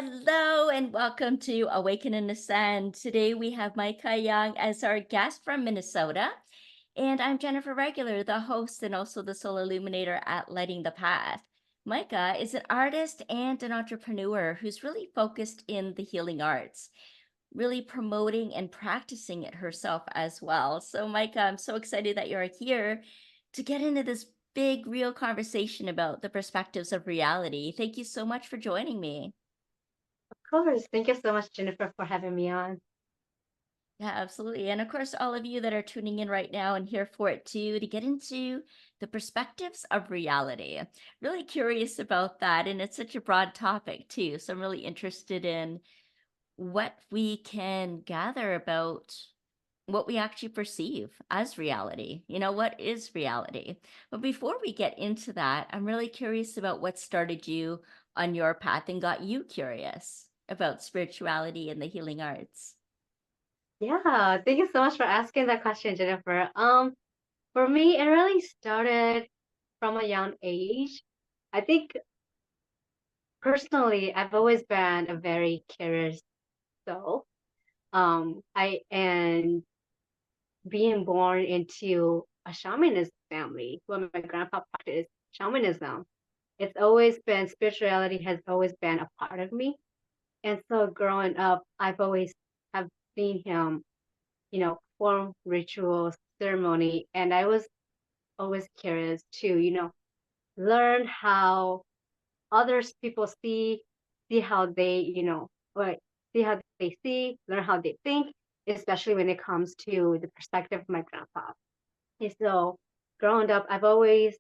Hello and welcome to Awaken and Ascend. Today we have Mai Ka as our guest from Minnesota. And I'm Jennifer Regular, the host and also the soul illuminator at Lighting the Path. Micah is an artist and an entrepreneur who's really focused in the healing arts, really promoting and practicing it herself as well. So, Micah, I'm so excited that you're here to get into this big, real conversation about the perspectives of reality. Thank you so much for joining me. Of course. Thank you so much, Jennifer, for having me on. Yeah, absolutely. And of course, all of you that are tuning in right now and here for it too, to get into the perspectives of reality. Really curious about that. And it's such a broad topic too. So I'm really interested in what we can gather about what we actually perceive as reality. What is reality? But before we get into that, I'm really curious about what started you on your path and got you curious about spirituality and the healing arts. Yeah, thank you so much for asking that question, Jennifer. For me, it really started from a young age. I think personally, I've always been a very curious soul. I and being born into a shamanist family where my grandpa practiced shamanism, it's always been spirituality has always been a part of me. And so growing up, I've always have seen him perform rituals, ceremony. And I was always curious to, learn how others people see how they, like see how they see, learn how they think, especially when it comes to the perspective of my grandpa. And so growing up, I've always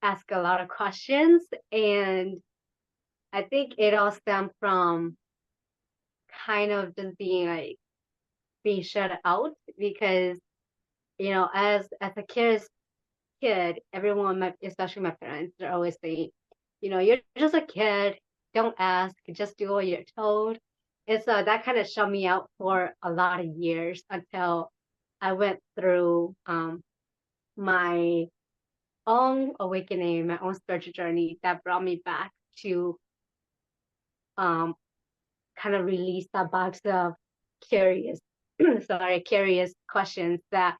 asked a lot of questions, and I think it all stemmed from kind of just being shut out because as a kid, everyone, especially my parents, they're always saying, you're just a kid, don't ask, just do what you're told. And so that kind of shut me out for a lot of years until I went through my own awakening, my own spiritual journey that brought me back to um, kind of release that box of curious, curious questions that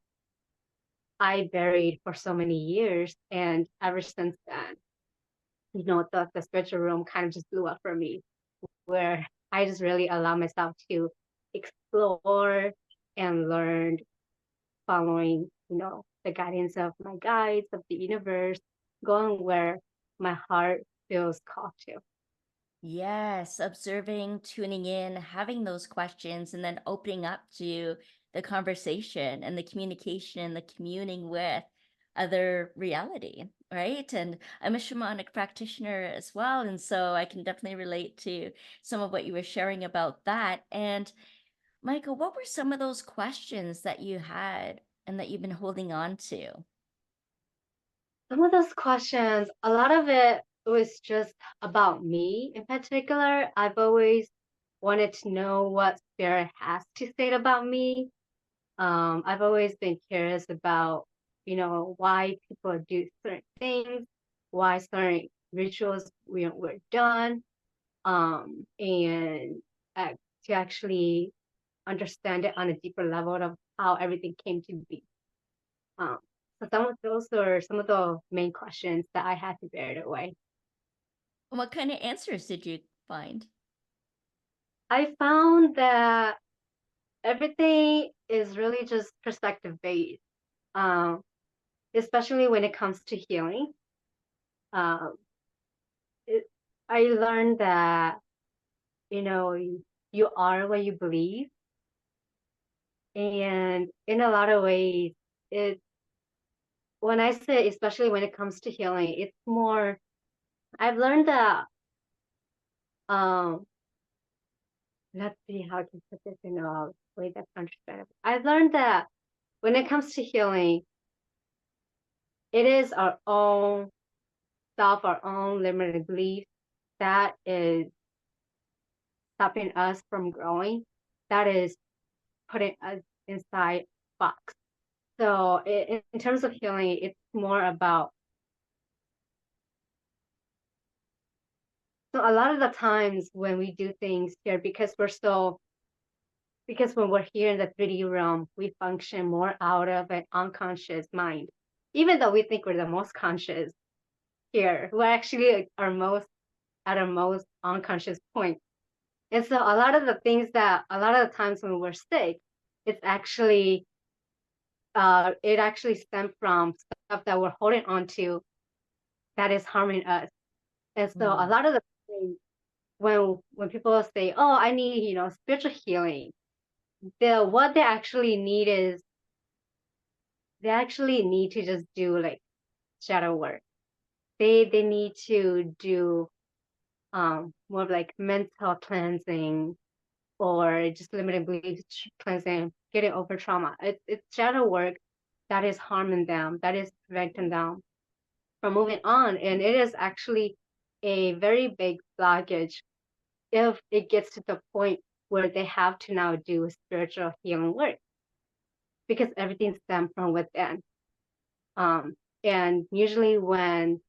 I buried for so many years. And ever since then, the spiritual realm kind of just blew up for me, where I just really allow myself to explore and learn following, the guidance of my guides, of the universe, going where my heart feels called to. Yes, observing, tuning in, having those questions, and then opening up to the conversation and the communication, the communing with other reality, right? And I'm a shamanic practitioner as well. And so I can definitely relate to some of what you were sharing about that. And Michael, what were some of those questions that you had and that you've been holding on to? Some of those questions, a lot of it was just about me in particular. I've always wanted to know what spirit has to say about me. I've always been curious about, why people do certain things, why certain rituals were done, and uh, to actually understand it on a deeper level of how everything came to be. Um, so some of those are some of the main questions that I had to bear away. What kind of answers did you find? I found that everything is really just perspective based, um, especially when it comes to healing. Um, it, I learned that you are what you believe, and in a lot of ways, it when I say especially when it comes to healing, it's more. I've learned that um, let's see how I can put this in a way that's understandable. I've learned that when it comes to healing, it is our own self, our own limited belief that is stopping us from growing, that is putting us inside box. So in terms of healing, it's more about So a lot of the times when we do things here, because when we're here in the 3D realm, we function more out of an unconscious mind. Even though we think we're the most conscious here, we're actually like our most at our most unconscious point. And so a lot of the times when we're sick, it's actually it actually stemmed from stuff that we're holding on to that is harming us. And so a Mm. lot of the things when people say, "Oh, I need, spiritual healing," what they actually need is they actually need to just do like shadow work. They need to do more of like mental cleansing or just limiting beliefs cleansing, getting over trauma. It's shadow work that is harming them, that is preventing them from moving on. And it is actually a very big blockage if it gets to the point where they have to now do spiritual healing work because everything stems from within. Um, and usually when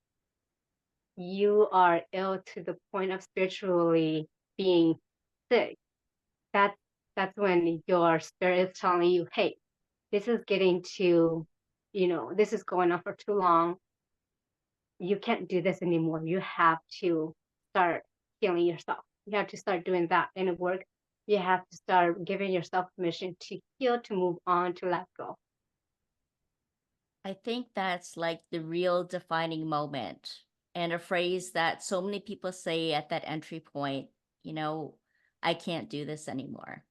you are ill to the point of spiritually being sick, that's that's when your spirit is telling you, hey, this is getting too, this is going on for too long. You can't do this anymore. You have to start healing yourself. You have to start doing that in work. You have to start giving yourself permission to heal, to move on, to let go. I think that's like the real defining moment and a phrase that so many people say at that entry point, you know, I can't do this anymore.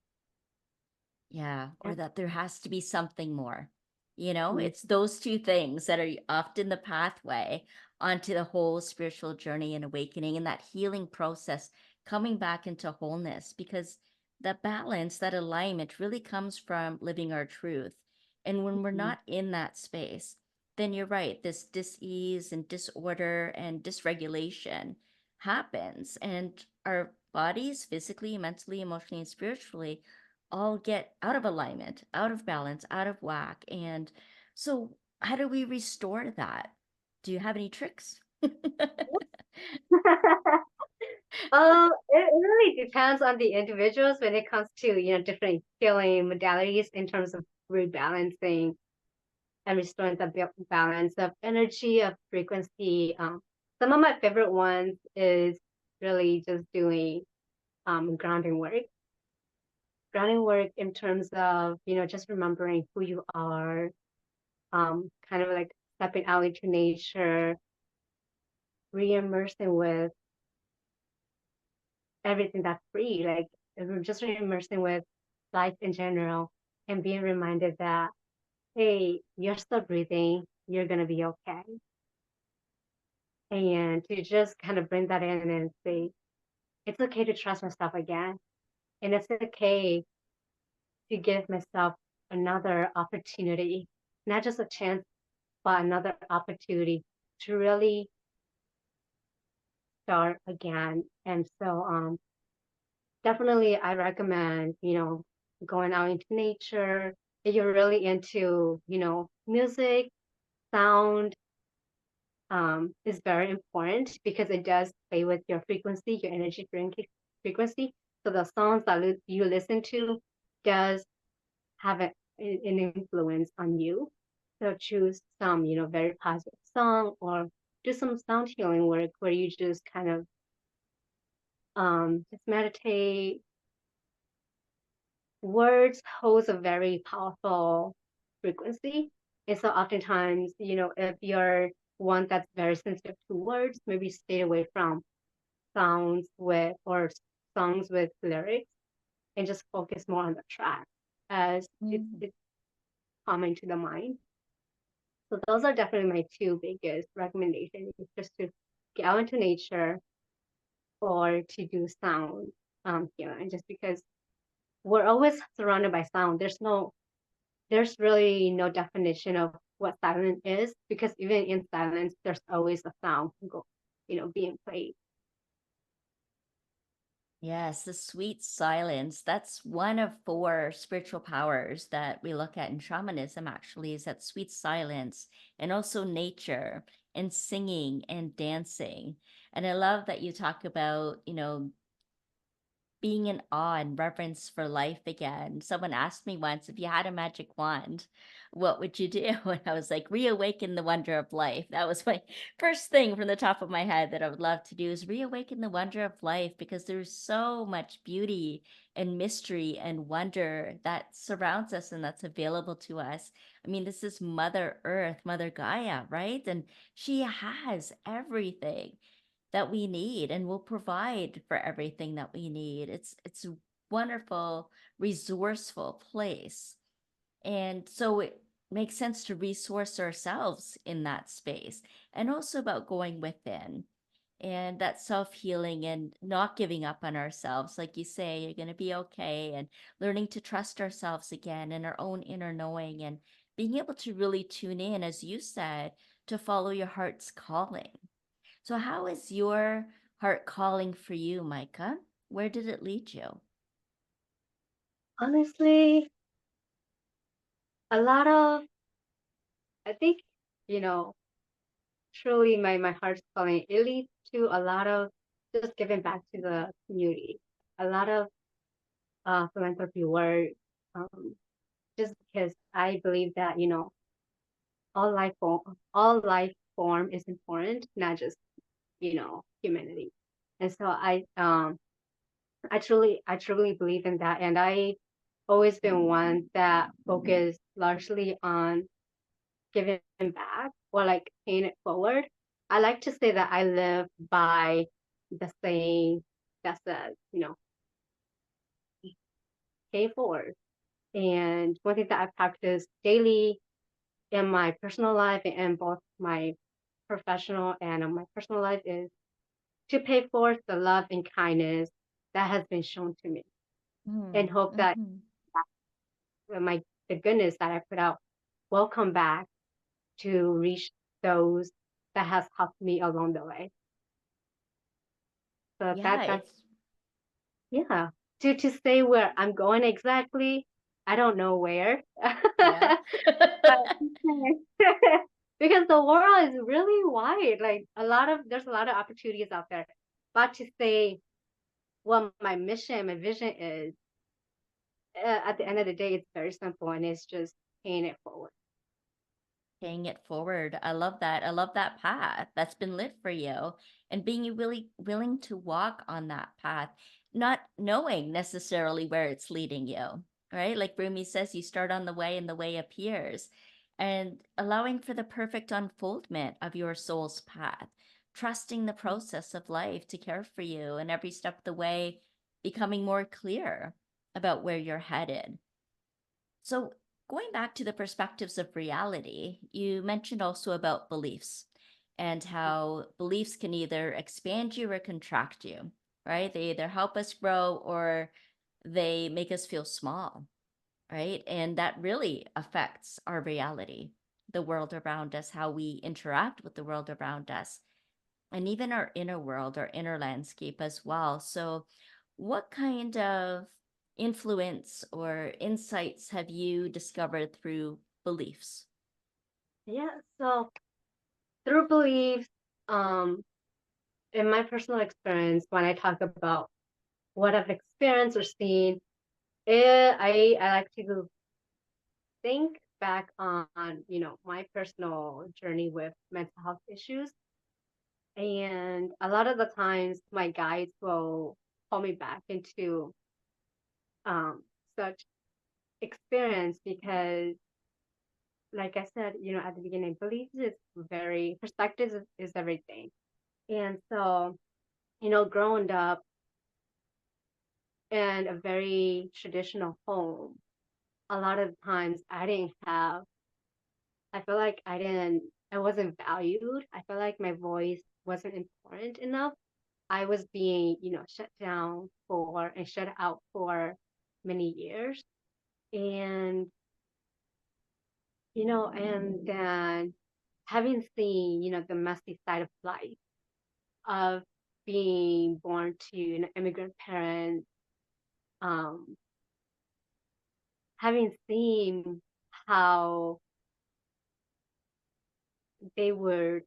Yeah, Yeah. or that there has to be something more. Mhm. It's those two things that are often the pathway onto the whole spiritual journey and awakening and that healing process coming back into wholeness because that balance, that alignment really comes from living our truth. And when we're Mhm. not in that space, then you're right, this dis-ease and disorder and dysregulation happens and our bodies physically, mentally, emotionally, and spiritually all get out of alignment, out of balance, out of whack. And so, how do we restore that? Do you have any tricks? It really depends on the individuals when it comes to, different healing modalities in terms of rebalancing and restoring the balance of energy, of frequency. Some of my favorite ones is really just doing grounding work. Grounding work in terms of, just remembering who you are, kind of like stepping out into nature, re-immersing with everything that's free, like just re-immersing with life in general and being reminded that, hey, you're still breathing, you're gonna be okay. And to just kind of bring that in and say, it's okay to trust myself again. And it's okay to give myself another opportunity, not just a chance, but another opportunity to really start again. And so definitely I recommend, going out into nature. If you're really into, music, sound, is very important because it does play with your frequency, your energy frequency. So the songs that you listen to does have an influence on you. So choose some, very positive song or do some sound healing work where you just kind of just meditate. Words holds a very powerful frequency. And so oftentimes, if you're one that's very sensitive to words, maybe stay away from sounds with or songs with lyrics and just focus more on the track as Mm. it's calming to the mind. So those are definitely my two biggest recommendations, just to get out into nature or to do sound healing, just because we're always surrounded by sound. There's really no definition of what silence is because even in silence, there's always a sound being played. Yes, the sweet silence. That's one of four spiritual powers that we look at in shamanism, actually, is that sweet silence and also nature and singing and dancing. And I love that you talk about, being in awe and reverence for life again. Someone asked me once, if you had a magic wand, what would you do? And I was like, reawaken the wonder of life. That was my first thing from the top of my head that I would love to do is reawaken the wonder of life because there's so much beauty and mystery and wonder that surrounds us and that's available to us. I mean, this is Mother Earth, Mother Gaia, right? And she has everything that we need and will provide for everything that we need. It's a wonderful, resourceful place. And so it makes sense to resource ourselves in that space and also about going within and that self-healing and not giving up on ourselves. Like you say, you're going to be okay and learning to trust ourselves again and our own inner knowing and being able to really tune in, as you said, to follow your heart's calling. So, how is your heart calling for you, Micah? Where did it lead you? Honestly, a lot of, I think, you know, truly my heart's calling. It leads to a lot of just giving back to the community, a lot of philanthropy work, um, just because I believe that, all life form is important, not just, humanity. And so I truly believe in that. And I always been one that focus largely on giving back or like paying it forward. I like to say that I live by the saying that says, pay forward. And one thing that I practice daily in my personal life and both my professional and my personal life is to pay forward the love and kindness that has been shown to me and Mm, hope that mhm. my the goodness that I put out will come back to reach those that has helped me along the way. So Yeah, that's it's yeah. To say where I'm going exactly, I don't know where. yeah. But because the world is really wide. Like there's a lot of opportunities out there. But to say what my mission, my vision is, at the end of the day, it's very simple and it's just paying it forward. Paying it forward. I love that. I love that path that's been lit for you and being really willing to walk on that path, not knowing necessarily where it's leading you, right? Like Rumi says, you start on the way and the way appears, and allowing for the perfect unfoldment of your soul's path, trusting the process of life to care for you and every step of the way becoming more clear about where you're headed. So, going back to the perspectives of reality, you mentioned also about beliefs and how beliefs can either expand you or contract you, right? They either help us grow or they make us feel small, right? And that really affects our reality, the world around us, how we interact with the world around us and even our inner world, our inner landscape as well. So, what kind of influence or insights have you discovered through beliefs? Yeah. So through beliefs, um, in my personal experience, when I talk about what I've experienced or seen, I like to think back on, my personal journey with mental health issues. And a lot of the times my guides will pull me back into um, such experience because, like I said, at the beginning, beliefs is very, perspective is everything. And so, growing up in a very traditional home, a lot of times I feel like I wasn't valued. I feel like my voice wasn't important enough. I was being, shut down for and shut out for many years. And, and then having seen, the messy side of life of being born to an immigrant parent, um, having seen how they were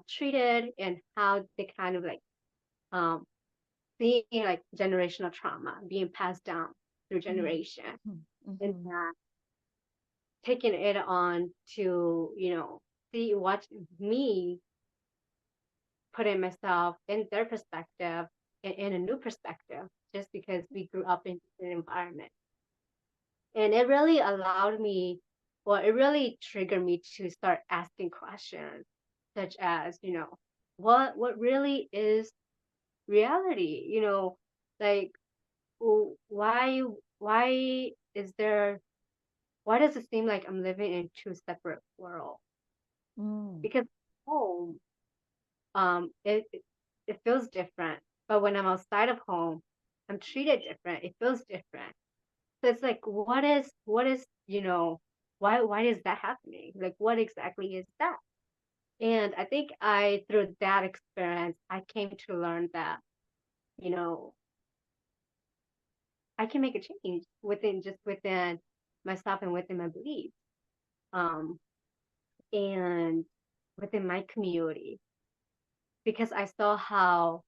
treated and how they kind of like um, seeing like generational trauma being passed down through Mm, generation, mm, and mhm, taking it on to, see watch me putting myself in their perspective, in a new perspective, just because we grew up in an environment. And it really allowed me, well, it really triggered me to start asking questions such as, what really is reality? Like, why is there, why does it seem like I'm living in two separate worlds? mm, Because home, it feels different, but when I'm outside of home, I'm treated different. It feels different. So it's like, what is, why is that happening? Like, what exactly is that? And I think through that experience, I came to learn that, you know, I can make a change within myself and within my beliefs, um, and within my community, because I saw how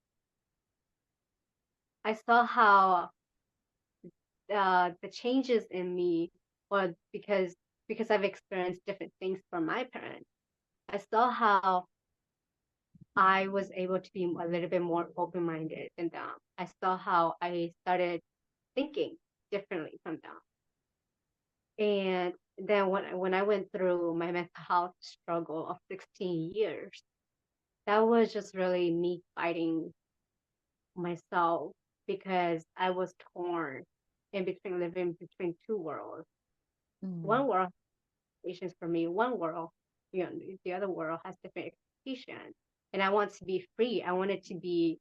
the changes in me, or because I've experienced different things from my parents. I saw how I was able to be a little bit more open minded than them. I saw how I started thinking differently from them. And then when I went through my mental health struggle of 16 years, that was just really me fighting myself, because I was torn in between, living between two worlds. mm. One world expectations for me, one world, the other world has different expectations. And I want to be free. I wanted to be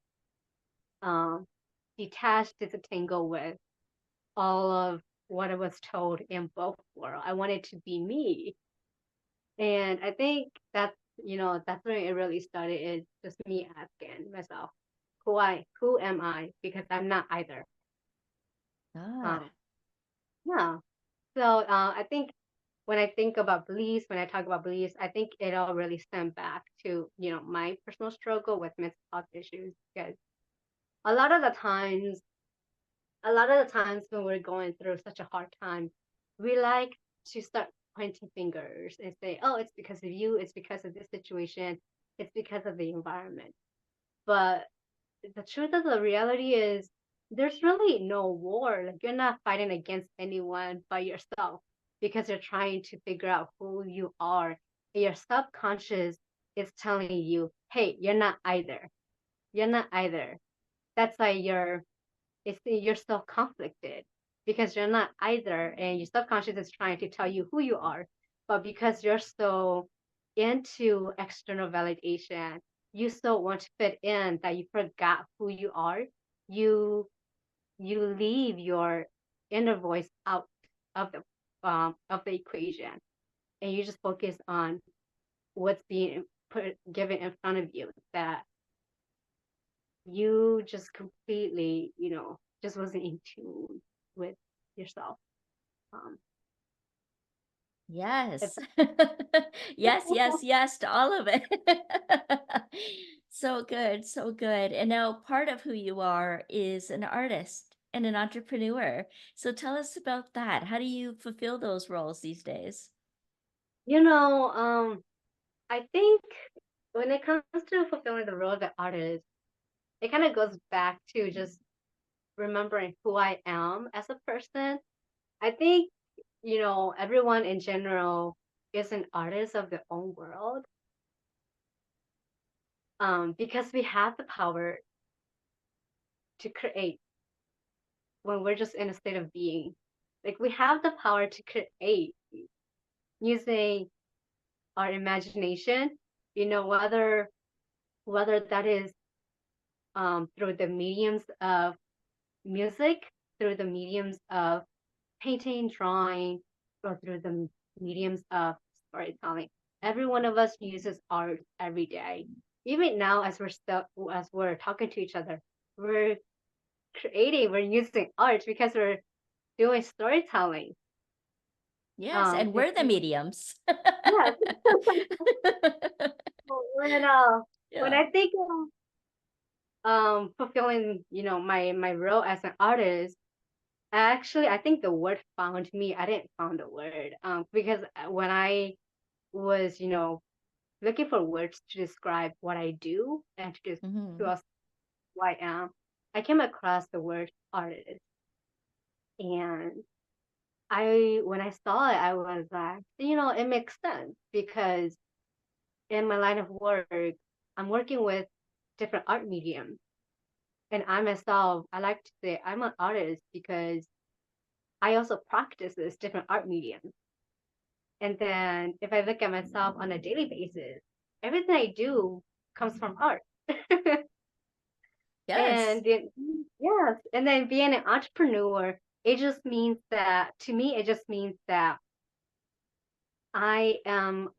um, detached, disentangled with all of what I was told in both worlds. I wanted to be me. And I think that's when it really started, is just me asking myself, who am I? Because I'm not either. Ah, Um, yeah. So I think when I think about beliefs, when I talk about beliefs, I think it all really stem back to, my personal struggle with mental health issues. Because a lot of the times, a lot of the times when we're going through such a hard time, we like to start pointing fingers and say, oh, it's because of you, it's because of this situation, it's because of the environment. But the truth of the reality is, there's really no war. Like, you're not fighting against anyone but yourself, because you're trying to figure out who you are. Your subconscious is telling you, hey, you're not either. You're not either. That's why you're so conflicted, because you're not either, and your subconscious is trying to tell you who you are. But because you're so into external validation, you so want to fit in, that you forgot who you are. You you leave your inner voice out of the equation, and you just focus on what's being given in front of you, that you just completely, just wasn't in tune with yourself. Um, if yes. Yes, yes, yes to all of it. So good, so good. And now part of who you are is an artist and an entrepreneur. So tell us about that. How do you fulfill those roles these days? you know, I think when it comes to fulfilling the role of the artist, it kind of goes back to just remembering who I am as a person. I think, everyone in general is an artist of their own world, because we have the power to create when we're just in a state of being. Like, we have the power to create using our imagination, whether that is through the mediums of music, through the mediums of painting, drawing, or through the mediums of storytelling. Every one of us uses art every day. Even now, as we're talking to each other, we're we're using art, because we're doing storytelling. Yes, and And we're the so, mediums. yeah, when Yeah. I think fulfilling, my role as an artist, actually, I think the word found me. I didn't found the word. Because when I was, looking for words to describe what I do and to Hmm. us who I am, I came across the word artist. And when I saw it, I was like, it makes sense because in my line of work, I'm working with different art mediums. And I myself, I like to say I'm an artist because I also practice this different art mediums. And then if I look at myself on a daily basis, everything I do comes from art. Yes. And then, yes, and then being an entrepreneur, it just means that to me, it just means that I am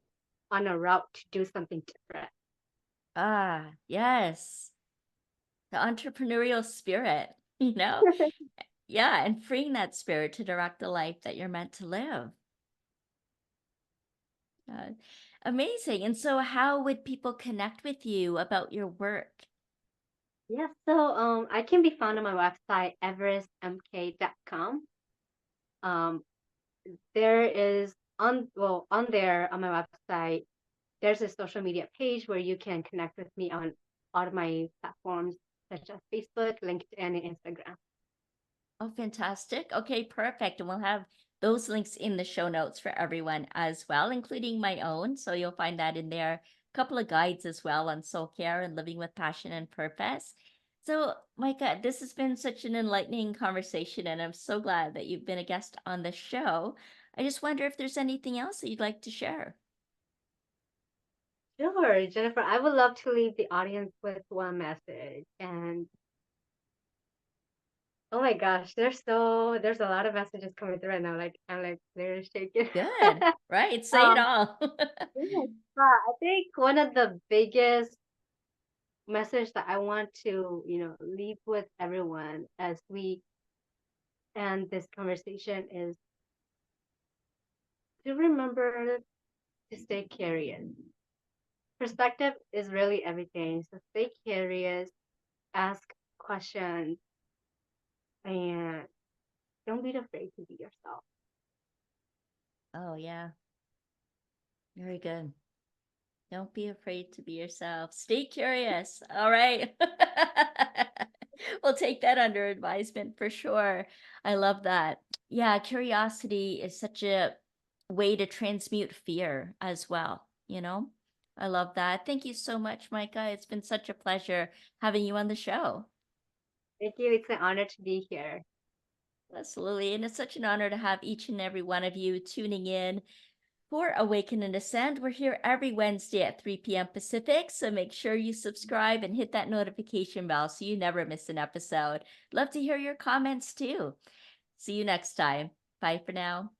on a route to do something different. Ah, yes. The entrepreneurial spirit, you know? Yeah, and freeing that spirit to direct the life that you're meant to live. Uh, Amazing. And so, how would people connect with you about your work? Yeah, so I can be found on my website, everestmk.com. Um, there is on there on my website, there's a social media page where you can connect with me on all of my platforms such as Facebook, LinkedIn, and Instagram. Oh, fantastic. Okay, perfect. And we'll have those links in the show notes for everyone as well, including my own. So you'll find that in there. A couple of guides as well on soul care and living with passion and purpose. So, Micah, this has been such an enlightening conversation, and I'm so glad that you've been a guest on the show. I just wonder if there's anything else that you'd like to share. Sure, Jennifer. I would love to leave the audience with one message. And oh my gosh, there's a lot of messages coming through right now. Like I'm like they're shaking. Good. Right. Say it um, all. yes, but I think one of the biggest message that I want to, leave with everyone as we end this conversation is to remember to stay curious. Perspective is really everything. So stay curious, ask questions, and don't be afraid to be yourself. Oh, yeah. Very good. Don't be afraid to be yourself. Stay curious. All right. We'll take that under advisement for sure. I love that. Yeah, curiosity is such a way to transmute fear as well, you know? I love that. Thank you so much, Micah. It's been such a pleasure having you on the show. Thank you. It's an honor to be here. Absolutely. And it's such an honor to have each and every one of you tuning in for Awaken and Ascend. We're here every Wednesday at 3 p.m. Pacific, so make sure you subscribe and hit that notification bell so you never miss an episode. Love to hear your comments too. See you next time. Bye for now.